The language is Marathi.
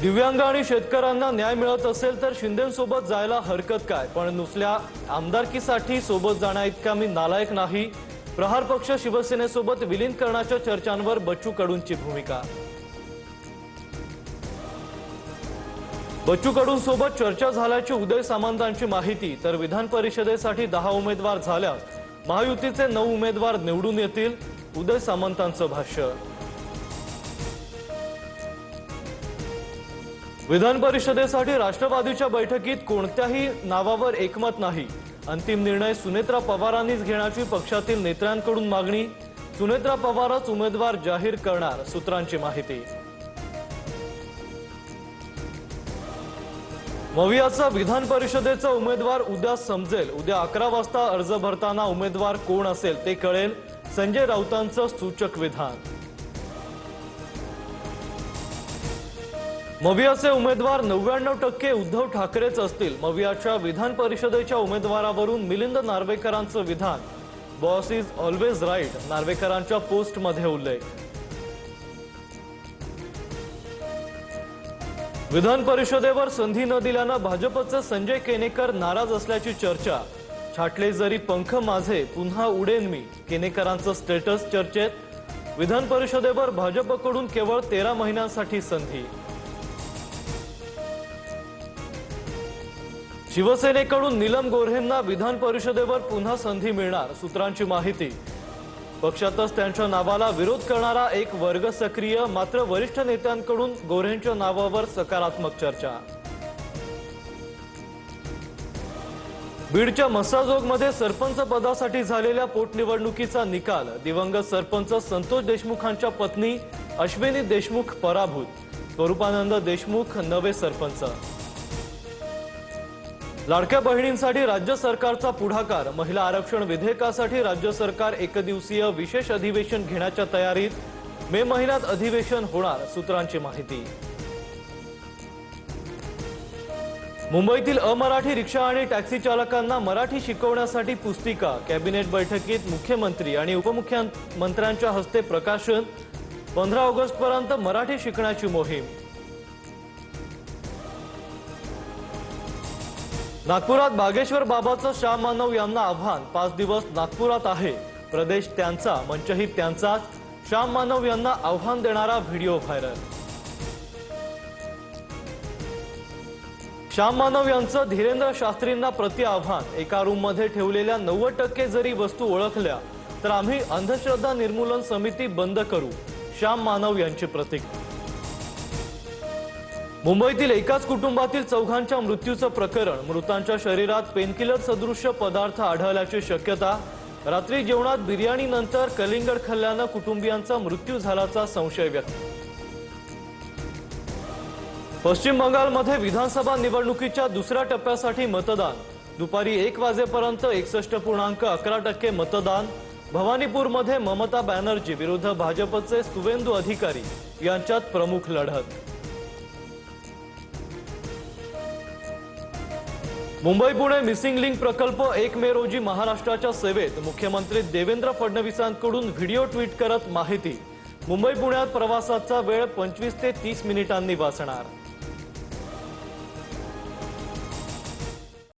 दिव्यांग आणि शेतकऱ्यांना न्याय मिळत असेल तर शिंदेंसोबत जायला हरकत काय, पण नुसल्या आमदारकीसाठी सोबत जाण्याइतका मी नालायक नाही। प्रहार पक्ष शिवसेनेसोबत विलीन करण्याच्या चर्चांवर बच्चू कडूंची भूमिका। बच्चू कडूंसोबत चर्चा झाल्याची उदय सामंतांची माहिती। तर विधान परिषदेसाठी 10 उमेदवार झाल्यास महायुतीचे 9 उमेदवार निवडून येतील, उदय सामंतांचं भाष्य। विधान परिषदेसाठी राष्ट्रवादीच्या बैठकीत कोणत्याही नावावर एकमत नाही। अंतिम निर्णय सुनेत्रा पवारांनीच घेण्याची पक्षातील नेत्यांकडून मागणी। सुनेत्रा पवारच उमेदवार जाहीर करणार, सूत्रांची माहिती। मवियाचा विधान परिषदेचा उमेदवार उद्या समजेल। उद्या 11 वाजता अर्ज भरताना उमेदवार कोण असेल ते कळेल, संजय राऊतांचं सूचक विधान। मवियाचे उमेदवार 99% उद्धव ठाकरेच असतील। मवियाच्या विधान परिषदेच्या उमेदवारावरून मिलिंद नार्वेकरांचं विधान, बॉस इज ऑलवेज राईट, नार्वेकरांच्या पोस्टमध्ये उल्लेख। विधान परिषदेवर संधी न दिल्यानं भाजपचे संजय केनेकर नाराज असल्याची चर्चा। छाटले जरी पंख माझे पुन्हा उडेन मी, केनेकरांचं स्टेटस चर्चेत। विधान परिषदेवर भाजपकडून केवळ 13 महिन्यांसाठी संधी। शिवसेनेकडून नीलम गोऱ्हेंना विधान परिषदेवर पुन्हा संधी मिळणार, सूत्रांची माहिती। पक्षातच त्यांच्या नावाला विरोध करणारा एक वर्ग सक्रिय, मात्र वरिष्ठ नेत्यांकडून गोऱ्हेंच्या नावावर सकारात्मक चर्चा। बीडच्या मस्साजोगमध्ये सरपंच पदासाठी झालेल्या पोटनिवडणुकीचा निकाल। दिवंगत सरपंच संतोष देशमुखांच्या पत्नी अश्विनी देशमुख पराभूत, स्वरूपानंद देशमुख नवे सरपंच। लाडक्या बहिणींसाठी राज्य सरकारचा पुढाकार। महिला आरक्षण विधेयकासाठी राज्य सरकार एकदिवसीय विशेष अधिवेशन घेण्याच्या तयारीत। मे महिन्यात अधिवेशन होणार, सूत्रांची माहिती। मुंबईतील अमराठी रिक्षा आणि टॅक्सी चालकांना मराठी शिकवण्यासाठी पुस्तिका। कॅबिनेट बैठकीत मुख्यमंत्री आणि उपमुख्यमंत्र्यांच्या हस्ते प्रकाशन। 15 ऑगस्टपर्यंत मराठी शिकण्याची मोहीम। नागपुरात बागेश्वर बाबाचं श्याम मानव यांना आव्हान। 5 दिवस नागपुरात आहे, प्रदेश त्यांचा, मंचही त्यांचाच। श्याम मानव यांना आव्हान देणारा व्हिडिओ व्हायरल। श्याम मानव यांचं धीरेंद्र शास्त्रींना प्रति आव्हान। एका रूममध्ये ठेवलेल्या 90% जरी वस्तू ओळखल्या तर आम्ही अंधश्रद्धा निर्मूलन समिती बंद करू, श्याम मानव यांची प्रतिक्रिया। मुंबईतील एकाच कुटुंबातील 4घांच्या मृत्यूचं प्रकरण। मृतांच्या शरीरात पेनकिलर सदृश्य पदार्थ आढळल्याची शक्यता। रात्री जेवणात बिर्याणीनंतर कलिंगड खाल्ल्यानं कुटुंबियांचा मृत्यू झाल्याचा संशय व्यक्त। पश्चिम बंगालमध्ये विधानसभा निवडणुकीच्या दुसऱ्या टप्प्यासाठी मतदान। दुपारी 1 वाजेपर्यंत 61.11% मतदान। भवानीपूरमध्ये ममता बॅनर्जी विरुद्ध भाजपचे सुवेंदू अधिकारी यांच्यात प्रमुख लढत। मुंबई पुणे मिसिंग लिंक प्रकल्प 1 मे रोजी महाराष्ट्राच्या सेवेत। मुख्यमंत्री देवेंद्र फडणवीसांकडून व्हिडिओ ट्विट करत माहिती। मुंबई पुण्यात प्रवासाचा वेळ 25 ते 30 मिनिटांनी वाचणार।